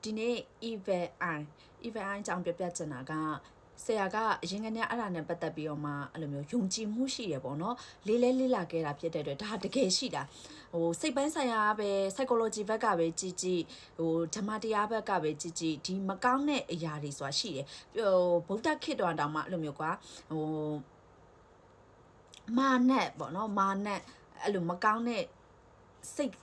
ဒီနေ့ EVI ကြောင့်ပြချင်တာကဆရာကအရင်ကနေအဲ့ဒါနဲ့ပတ်သက်ပြီးတော့မှအဲ့လိုမျိုးယုံကြည်မှုရှိရပေါ့နော်လေးလာခဲ့တာဖြစ်တဲ့အတွက်ဒါတကယ်ရှိတာဟိုစိတ်ပိုင်းဆိုင်ရာပဲ psychology ဘက်ကပဲကြည်ဟိုဓမ္မတရားဘက်ကပဲကြည်ဒီမကောင်းတဲ့အရာတွေဆိုတာရှိတယ်ဟိုဗုဒ္ဓခေတ်တော်တောင်မှအဲ့လိုမျိုးကွာဟိုမာနက်ပေါ့နော်မာနက်အဲ့လိုမကောင်းတဲ့စိတ်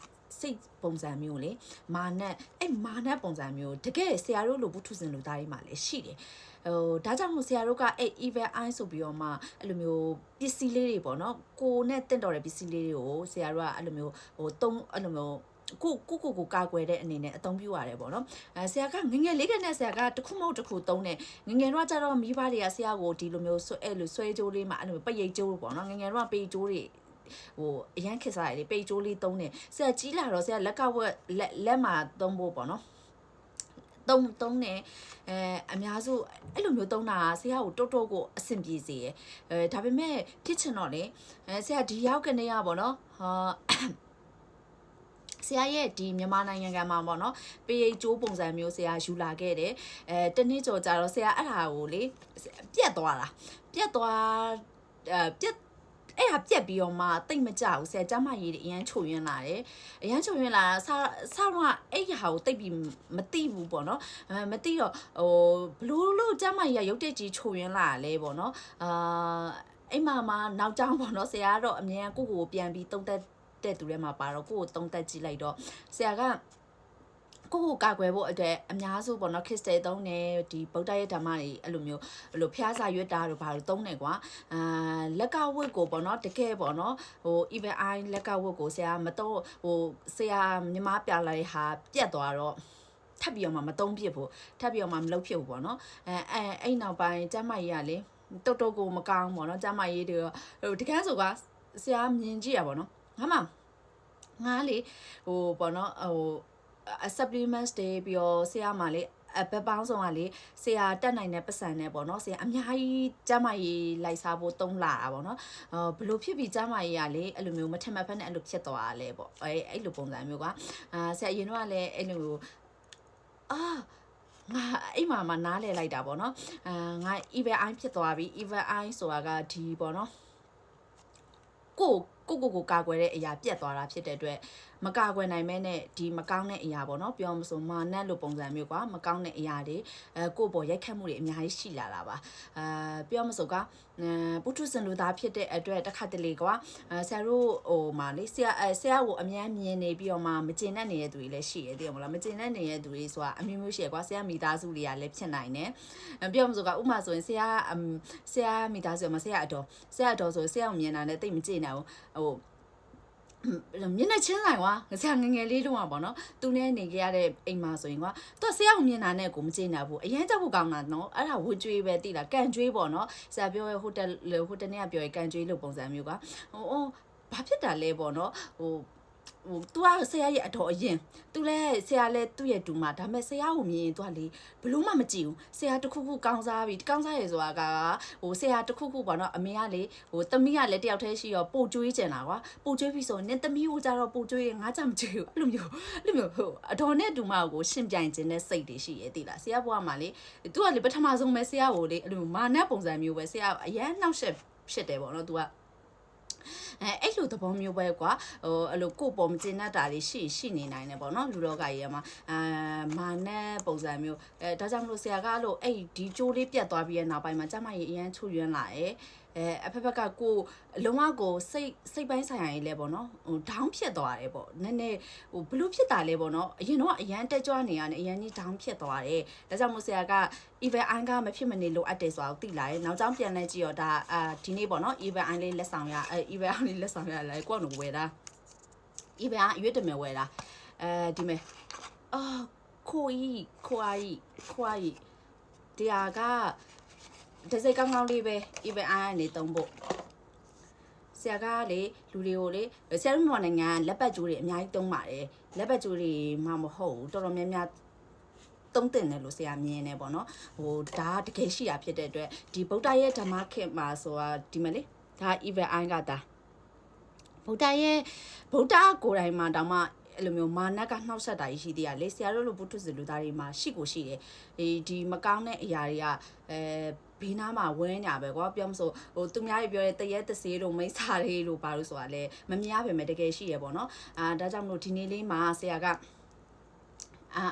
ပုံစံမျိုးလေမာနက်ပုံစံမျိုးတကယ်ဆရာတို့လိုဘုထုဇင်လိုသားတွေမှာလည်းရှိတယ်ဟိုဒါကြောင့်မို့ဆရာတို့ကevil eye ဆိုပြီးတော့မှအဲ့လိုမျိုးပစ္စည်းလေးတွေပေါ့နော်ကိုနဲ့တင့်တော်တဲ့ပစ္စည်းလေးတွေကိုဆရာတို့ကအဲ့လိုမျိုးဟိုတုံးအဲ့လိုမျိုးကိုကာကွယ်တဲ့အနေနဲ့အသုံးပြုရတယ်ပေါ့နော်ဆရာကငငယ်လေးကနဲ့ဆရာကတခုမဟုတ်တခုသုံးတယ်ငငယ်တော့ကြတော့မိဘတွေကဆရာကိုဒီလိုမျိုးအဲ့လိုဆွဲကြိုးလေးမှာအဲ့လိုပရိတ်ကြိုးပေါ့နော်ငငယ်တော့ပေကြိုးတွေဟိုအရန်ခက်စားရလေပေကြိုးလေးသုံးတယ်ဆရာကြီးလာတော့ဆရာလက်ကဝက်လက်မှာသုံးဖို့ပေါ့နော်သုံးတယ်အများစုအဲ့လိုမျိုးသုံးတာဆရာကိုတိုးကိုအဆင်ပြေစေရဒါပေမဲ့ဖြစ်ချင်တော့လေဆရာဒီရောက်ကနေရပေါ့နော်ဆရာရဲ့ဒီမြန်မာနိုင်ငံကမှာပေါ့နော်ပေရိတ်ကျိုးပုံစံမျိုးဆရာယူလာခဲ့တယ်တနေ့ကျော်ကြာတော့ဆရာအဲ့ဒါကိုလေပြက်သွားအဲ့ဟာပြက်ပြီးတော့မှတိတ်မကြဘူးဆရာကျမကြီးအရန်ချိုရင်းလာတယ်အရန်ချိုရင်းလာဆတော့အဲ့ဟာကိုတိတ်ပြီးမသိဘူးပေါ့နော်မသိတော့ဟိုဘလို့ကျမကြီးကရုတ်တက်ကြီးချိုရင်းလာလဲပေါ့နော်အိမ်မှာနောက်ကြောင်းပေါ့နော်ဆရာကတော့အမြဲကိုပြန်ပြီးတုံးတက်တဲ့သူတွေမှာပါတော့ကိုတုံးတက်ကြည့်လိုက်တော့ဆရာကကိုကာကွယ်ဖို့အတွက်အများစုပေါ့နော်ခရစ်စတယ်သုံးတယ်ဒီဗုဒ္ဓရဲ့ဓမ္မတွေအဲ့လိုမျိုးဖျားစာရွတ်တာတို့ဘာလို့သုံးတယ်ကွာလက်ကဝတ်ကိုပေါ့နော်တကယ်ပေါ့နော်ဟို evil eye လက်ကဝတ်ကိုဆရာမတော့ဟိုဆရာမြမပြလာတဲ့ဟာပြတ်သွားတော့ထပ်ပြီးတော့မှမသုံးဖြစ်ဘူးထပ်ပြီးတော့မှမလုပ်ဖြစ်ဘူးပေါ့နော်အဲ့နောက်ပိုင်းကျမကြီးကလေတော်ကိုမကောင်းပေါ့နော်ကျမကြီးတွေဟိုတကယ်ဆိုကဆရာမြင်ကြည့်ရပေါ့နော်ငါလေဟိုပေါ့နော်ဟိုsupplements တွေပြီးတော့ဆရာမလေးဘက်ပေါင်းဆောင်ကလေဆရာတက်နိုင်တဲ့ပတ်စံနဲ့ပေါ့နော်ဆရာအများကြီးကျမကြီးလိုက်စားဖို့တုံးလာတာပေါ့နော်ဘလို့ဖြစ်ပြီးကျမကြီးကလေအဲ့လိုမျိုးမထင်မှတ်ဖက်နဲ့အဲ့လိုဖြစ်သွားတာလေပေါ့အဲ့လိုပုံစံမျိုးကဆရာအရင်တော့လည်းအဲ့လိုငါအိမ်မှာနားလဲလိုက်တာပေါ့နော်ငါ evil eye ဖြစ်သွားပြီ evil eye ဆိုတာကဒီပေါ့နော်ကိုကာကွယ်တဲ့အရာပြတ်သွားတာဖြစ်တဲ့အတွက်မကာကွယ်နိုင်မဲနဲ့ဒီမကောင်းတဲ့အရာပေါ့နော်ပြောမဆိုမာနက်လိုပုံစံမျိုးကွာမကောင်းတဲ့အရာတွေကိုပေါ်ရိုက်ခတ်မှုတွေအများကြီးရှိလာတာပါပြောမဆိုကပုထုဇဉ်လူသားဖြစ်တဲ့အတွက်တစ်ခါတလေကွာဆရာတို့ဟိုမှာလေဆရာကိုအများမြင်နေပြီးတော့မှမကျင်တတ်နေတဲ့သူတွေလည်းရှိတယ်သိရမလားမကျင်တတ်နေတဲ့သူတွေဆိုတာအမျိုးမျိုးရှိရကွာဆရာမိသားစုတွေကလည်းဖြစ်နိုင်တယ်ပြောမဆိုကဥမာဆိုရင်ဆရာမိသားစုမှာဆရာအတော်ဆိုဆရာကိုမြင်တာနဲ့တိတ်မကျင်နိုင်ဘူးဟိုမျက်နှာချင်းဆိုင်ကွာဆရာငငယ်လေးတုန်းကပေါ့နော်သူနဲ့နေခဲ့ရတဲ့အိမ်မှာဆိုရင်ကွာသူဆရာကိုမြင်တာနဲ့ကိုမကျင်နိုင်ဘူးအရင်ကြောက်ဖို့ကောင်းတာနော်အဲ့ဒါဝတ်ကြွေးပဲတိလားကန်ကြွေးပေါ့နော်ဆရာပြောရဲဟိုတယ်နေ့ကပြောရဲကန်ကြွေးလို့ပုံစံမျိုးကွာဘာဖြစ်တာလဲပေါ့နော်ဟိုतू ကဆရာရဲ့အတော်အရင် तू လဲဆရာလဲသူ့ရဲ့တူမှာဒါပေမဲ့ဆရာကိုမြင်ရင် तू ကလေဘလို့မှမကြည့်ဘူးဆရာတခုခုကောင်းစားပြီကောင်းစားရယ်ဆိုတာကဟိုဆရာတခုခုပေါ့နော်အမေကလေဟိုသမီးကလည်းတယောက်တည်းရှိရောပို့ကျွေးကျင်တာကွာပို့ကျွေးပြီဆိုရင်သမီးကိုကြတော့ပို့ကျွေးရင်ငါကြမကြည့်ဘူးအဲ့လိုမျိုးဟိုအတော်နဲ့တူမကိုရှင်ပြိုင်ခြင်းနဲ့စိတ်တွေရှိရဲ့တိလားဆရာဘွားမှာလေ तू ကလေပထမဆုံးပဲဆရာကိုလေအဲ့လိုမာနပုံစံမျိုးပဲဆရာအရန်နှောက်ရှက်ဖြစ်တယ်ပေါ့နော် तू ကအဲ့လိုသဘောမျိုးပဲကွာဟိုအဲ့လိုကိုပေါ်မကျင်တတ်တာတွေရှိနေနိုင်တယ်ပေါ့နော်လူလောကကြီးမှာမာနဲ့ပုံစံမျိုးဒါကြောင့်မလို့ဆရာကအဲ့လိုအဲ့ဒီကြိုးလေးပြတ်သွားပြီးတဲ့နောက်ပိုင်းမှာကျမကြီးအရန်ချွတ်ယွန်းလာတယ်အဖက်ကကိုလုံးဝကိုစိတ်ပိုင်းဆိုင်ရာကြီးလဲပေါ့နော်ဟိုဒေါင်းဖြစ်သွားတယ်ပေါ့နည်းနည်းဟိုဘလို့ဖြစ်တာလဲပေါ့နော်အရင်တော့အရန်တက်ကြွနေရတယ်အရန်ကြီးဒေါင်းဖြစ်သွားတယ်ဒါကြောင့်မို့ဆရာက evil eye ကမဖြစ်မနေလို့အပ်တယ်ဆိုတာကိုသိလာတယ်နောက်ကြောင်းပြန်လဲကြည့်တော့ဒါဒီနေ့ပေါ့နော် evil eye လေးလက်ဆောင်ရevil eye လေးလက်ဆောင်ရလဲကိုယ့်ကိုဝယ်တာ evil eye ရွေးတယ်မယ်ဝယ်တာဒီမဲ့ခိုးကြီးတရားကတစိတ်ကောင်းလေးပဲ evil eye ကနေတုံးဖို့ဆရာကလေလူတွေကိုလေဆရာတို့မြန်မာနိုင်ငံလက်ပတ်ကြိုးတွေအများကြီးတုံးပါတယ်လက်ပတ်ကြိုးတွေမှမဟုတ်ဘူးတော်တော်များများတုံးတင်တယ်လို့ဆရာမြင်နေပေါ့နော်ဟိုဒါတကယ်ရှိတာဖြစ်တဲ့အတွက်ဒီဗုဒ္ဓရဲ့ဓမ္မခေတ်မှာဆိုတာဒီမဲ့လေဒါ evil eye ကဒါဗုဒ္ဓကိုယ်တိုင်မှာတောင်မှ အဲ့လိုမျိုးမာနကနှောက်ဆက်တာရှိသေးရလေဆရာတို့လိုပုထုဇဉ်လူသားတွေမှာရှိကိုရှိတယ်ဒီမကောင်းတဲ့အရာတွေကဘေးနားမှာဝဲညာပဲကွာပြောမဆိုဟိုသူများတွေပြောတဲ့တရဲတစေးတို့မိစ္ဆာတွေလို့ပါလို့ဆိုတာလေမမြင်ရပါမယ်တကယ်ရှိရပေါ့နော်ဒါကြောင့်မလို့ဒီနေ့လေးမှာဆရာက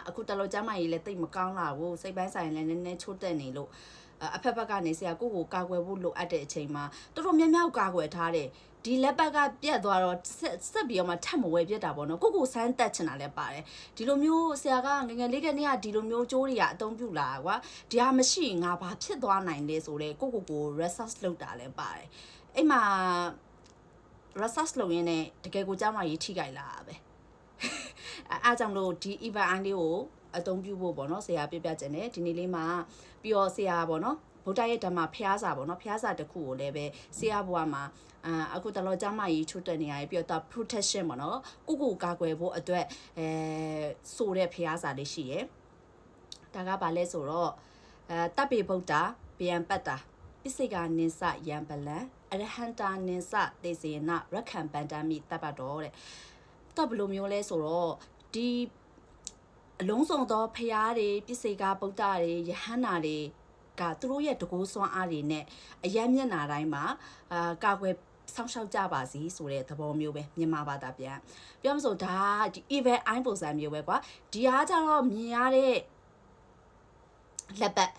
အခုတလို့ကျမကြီးလည်းတိတ်မကောင်းလာဘူးစိတ်ပိုင်းဆိုင်လည်းနည်းနည်းချို့တက်နေလို့အဖက်ဖက်ကနေဆရာကိုကာကွယ်ဖို့လိုအပ်တဲ့အချိန်မှာတော်တော်များများကာကွယ်ထားတယ်ဒီလက်ပတ်ကပြက်သွားတော့ဆက်ပြီးတော့မှထပ်မဝဲပြက်တာပေါ့နော်ကိုစမ်းတက်ချင်တာလည်းပါတယ်ဒီလိုမျိုးဆရာကငငယ်လေးကနေကဒီလိုမျိုးကြိုးတွေကအသုံးပြုလာကွာဒီဟာမရှိငါဘာဖြစ်သွားနိုင်လဲဆိုတော့ကို research လုပ်တာလည်းပါတယ်အဲ့မှာ research လုပ်ရင်းနဲ့တကယ်ကိုကြားမှရေးထိကြိုက်လာတာပဲအားကြောင့်လို့ဒီ event အန်လေးကိုအသုံးပြုဖို့ပေါ့နော်ဆရာပြပြချင်တယ်ဒီနေ့လေးမှာပြီးတော့ဆရာပေါ့နော်ဗုဒ္ဓရဲ့ဓမ္မဖျားစာပေါ့နော်ဖျားစာတစ်ခုကိုလည်းပဲဆရာဘွားမှာအခုတလောကျမကြီးချွတ်တက်နေရပြီးတော့ protection ပေါ့နော်ကိုကာကွယ်ဖို့အတွက်ဆိုတဲ့ဖျားစာလေးရှိရယ်ဒါကဘာလဲဆိုတော့တပ်ပေဗုဒ္ဓဗျံပတ်တာပစ္စေကနိစ္စယံပလံအရဟန္တာနိစ္စသေစေနရက္ခံပန္တမိတပ်ပတ်တော်တဲ့တော့ဘယ်လိုမျိုးလဲဆိုတော့ဒီအလုံးစုံသောဖျားတွေပစ္စေကဗုဒ္ဓတွေယဟန္တာတွေကသူတို့ရဲ့တကူစွမ်းအားတွေနဲ့အယံမျက်နာတိုင်းမှာကာကွယ်ဆောင်းရှောက်ကြပါစီဆိုတဲ့သဘောမျိုးပဲမြန်မာဘာသာပြန်ပြောမဆိုဒါဒီ event အိုင်းပုံစံမျိုးပဲကွာဒီအားကြတော့မြင်ရတဲ့လက်ပတ်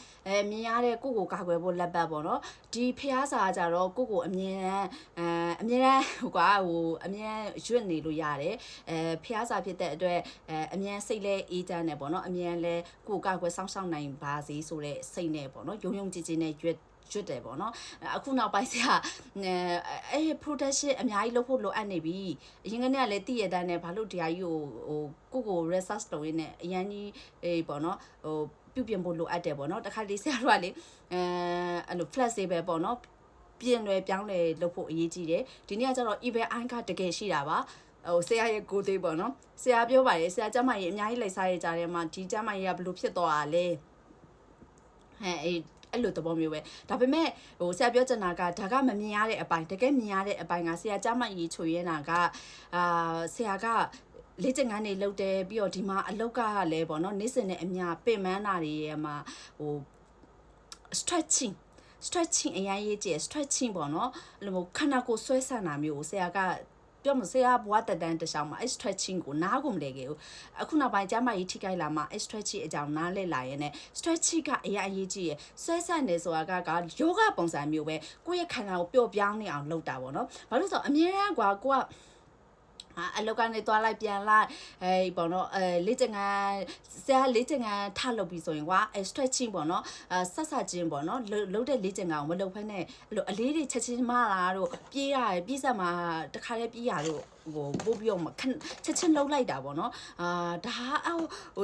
မြင်ရတဲ့ကိုကာကွယ်ဖို့လက်ပတ်ပေါ့နော်ဒီဖျားစာကြတော့ကိုအမြဲတမ်းဟိုကွာအမြဲရွတ်နေလို့ရတယ်ဖျားစာဖြစ်တဲ့အတွက်အမြဲစိတ်လဲအေးချမ်းတယ်ပေါ့နော်အမြဲလဲကိုကာကွယ်စောင့်ရှောက်နိုင်ပါစေဆိုတဲ့စိတ်နဲ့ပေါ့နော်ယုံယုံကြည်ကြည်နဲ့ရွတ်တယ်ပေါ့နော်အခုနောက်ပိုင်းဆရာprotection အများကြီးလုပ်ဖို့လိုအပ်နေပြီအရင်ကတည်းကလည်းတည်ရတဲ့နဲ့ဘာလို့တရားကြီးကို research လုပ်ရင်းနဲ့အရင်ကြီးပေါ့နော်ပြုပြင်ဖို့လိုအပ်တယ်ပေါ့နော်တခါလေးဆရာတို့ကလေအဲ့လို flexible ပေါ့နော်ပြင်လွယ်ပြောင်းလဲလုပ်ဖို့အရေးကြီးတယ်ဒီနေ့ကကျတော့ event အိုင်းကတကယ်ရှိတာပါဆရာရဲ့ကိုသေးပေါ့နော်ဆရာပြောပါတယ်ဆရာကျမကြီးအများကြီးလိုက်စားရကြတယ်မှာဒီကျမကြီးကဘယ်လိုဖြစ်သွားတာလဲအဲ့လိုသဘောမျိုးပဲဒါပေမဲ့ဆရာပြောချင်တာကဒါကမမြင်ရတဲ့အပိုင်းတကယ်မြင်ရတဲ့အပိုင်းကဆရာကျမကြီးချွေရဲနာကဆရာကလေ့ကျင့်ခန်းတွေလုပ်တယ်ပြီးတော့ဒီမှာအလောက်ကလည်းပေါ့နော်နေ့စဉ်နဲ့အမျှပင်ပန်းတာတွေရဲ့မှာstretching အရင်ရေးကြည့် stretching ပေါ့နော်အဲ့လိုခန္ဓာကိုယ်ဆွဲဆန့်တာမျိုးဆရာကပြောမဆရာဘွားတတန်းတခြားမှာ stretching ကိုနားကုန်မလဲခဲ့ဘူးအခုနောက်ပိုင်းကျမကြီးထိခိုက်လာမှာ stretching အကြောင်းနားလဲလာရဲနဲ့ stretching ကအရင်အရေးကြီးရယ်ဆွဲဆန့်နေဆိုတာကယောဂပုံစံမျိုးပဲကိုယ့်ရဲ့ခန္ဓာကိုပျော့ပြောင်းနေအောင်လုပ်တာပေါ့နော်ဘာလို့ဆိုတော့အမြဲတမ်းကွာကိုကအလောက်ကနေသွားလိုက်ပြန်လိုက်ပေါ့နော်လေ့ကျင့်ခန်းဆရာလေ့ကျင့်ခန်းထလုပ်ပြီးဆိုရင်ကွာstretching ပေါ့နော်ဆက်ချင်းပေါ့နော်လုပ်တဲ့လေ့ကျင့်ခန်းကိုမလုပ်ဖက်နဲ့အဲ့လိုအလေးတွေချက်ချင်းမလာတို့ပြေးရတယ်ပြေးဆက်မှာတခါတည်းပြေးရတို့ပို့ပြီးတော့ချက်ချင်းလှုပ်လိုက်တာပေါ့နော်ဒါ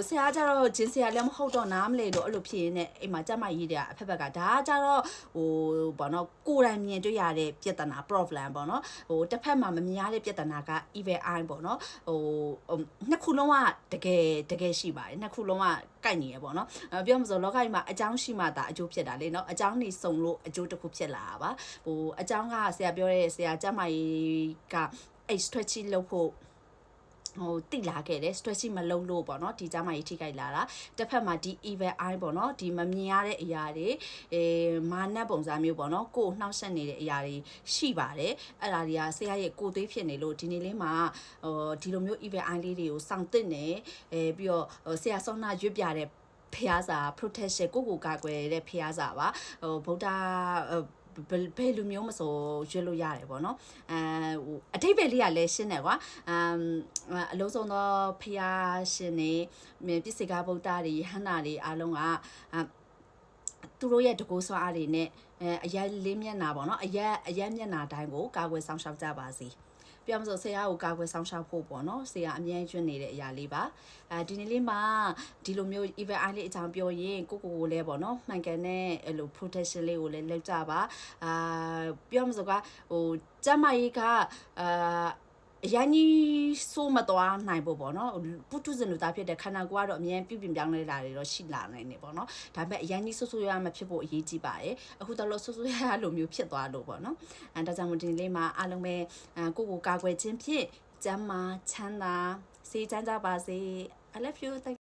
ဆရာကြတော့ဂျင်းဆရာလည်းမဟုတ်တော့နားမလဲလို့အဲ့လိုဖြစ်ရင်းနဲ့အိမ်မှာကြက်မရေးတဲ့အဖက်ဖက်ကဒါကြတော့ပေါ့နော်ကိုယ်တိုင်မြင်တွေ့ရတဲ့ပြဿနာ problem ပေါ့နော်တစ်ဖက်မှာမမြင်ရတဲ့ပြဿနာက evil eye ပေါ့နော်နှစ်ခုလုံးကတကယ်ရှိပါတယ်နှစ်ခုလုံးကကိုက်နေရပေါ့နော်ပြောမစို့လောကကြီးမှာအကြောင်းရှိမှသာအကျိုးဖြစ်တာလေနော်အကြောင်းနေစုံလို့အကျိုးတစ်ခုဖြစ်လာတာပါအကြောင်းကဆရာပြောတဲ့ဆရာကြက်မရေးကstretching လုပ်ဖို့တိလာခဲ့တယ် stretching မလုပ်လို့ပေါ့နော်ဒီကြမ်းမကြီးထိခိုက်လာတာတစ်ဖက်မှာဒီ evil eye ပေါ့နော်ဒီမမြင်ရတဲ့အရာတွေမာနပုံစံမျိုးပေါ့နော်ကိုယ်နှောက်ယှက်နေတဲ့အရာတွေရှိပါတယ်အဲ့ဒါတွေကဆရာရဲ့ကိုယ်သေးဖြစ်နေလို့ဒီနေ့လေးမှာဒီလိုမျိုး evil eye လေးတွေကိုစောင့်တင်နေပြီးတော့ဆရာဆောင်းနာရွတ်ပြတဲ့ဖျားစာ protection ကိုကာကွယ်တဲ့ဖျားစာပါဗုဒ္ဓဘယ်လူမျိုးမဆိုရွတ်လို့ရတယ်ပေါ့နော်အထိပ္ပယ်လေးကလည်းရှင်းတယ်ကွာအလုံးစုံသောဖျားရှင်နေပစ္စေကဗုဒ္ဓတွေဟန္တာတွေအားလုံးကသူတို့ရဲ့တကူစွာအားတွေနဲ့အရက်လေးမျက်နာပေါ့နော်အရက်မျက်နာတိုင်းကိုကာကွယ်ဆောင်ရှောက်ကြပါစေပြောမဆိုဆရာကိုကာကွယ်ဆောင်ရှောက်ဖို့ပေါ့နော်ဆရာအမြဲကျွနေတဲ့အရာလေးပါဒီနေ့လေးမှာဒီလိုမျိုး event eye လေးအကြောင်းပြောရင်ကိုလည်းပေါ့နော်မှန်ကန်တဲ့အဲ့လို protection လေးကိုလည်းလုပ်ကြပါပြောမဆိုကကျမကြီးကအရင်ကြီးစိုးမသွားနိုင်ဖို့ပေါ့နော်ပုထုဇဉ်လူသားဖြစ်တဲ့ခန္ဓာကိုယ်ကတော့အမြဲပြုပြင်ပြောင်းလဲလာတွေတော့ရှိလာနိုင်နေပေါ့နော်ဒါပေမဲ့အရင်ကြီးဆိုးရမှဖြစ်ဖို့အရေးကြီးပါတယ်အခုတော့ဆိုးရလိုမျိုးဖြစ်သွားလို့ပေါ့နော်ဒါကြောင့်ဒီနေ့လေးမှာအားလုံးပဲကိုကာကွယ်ခြင်းဖြင့်ကျမ်းမာချမ်းသာ စေးချမ်းကြပါစေ I love you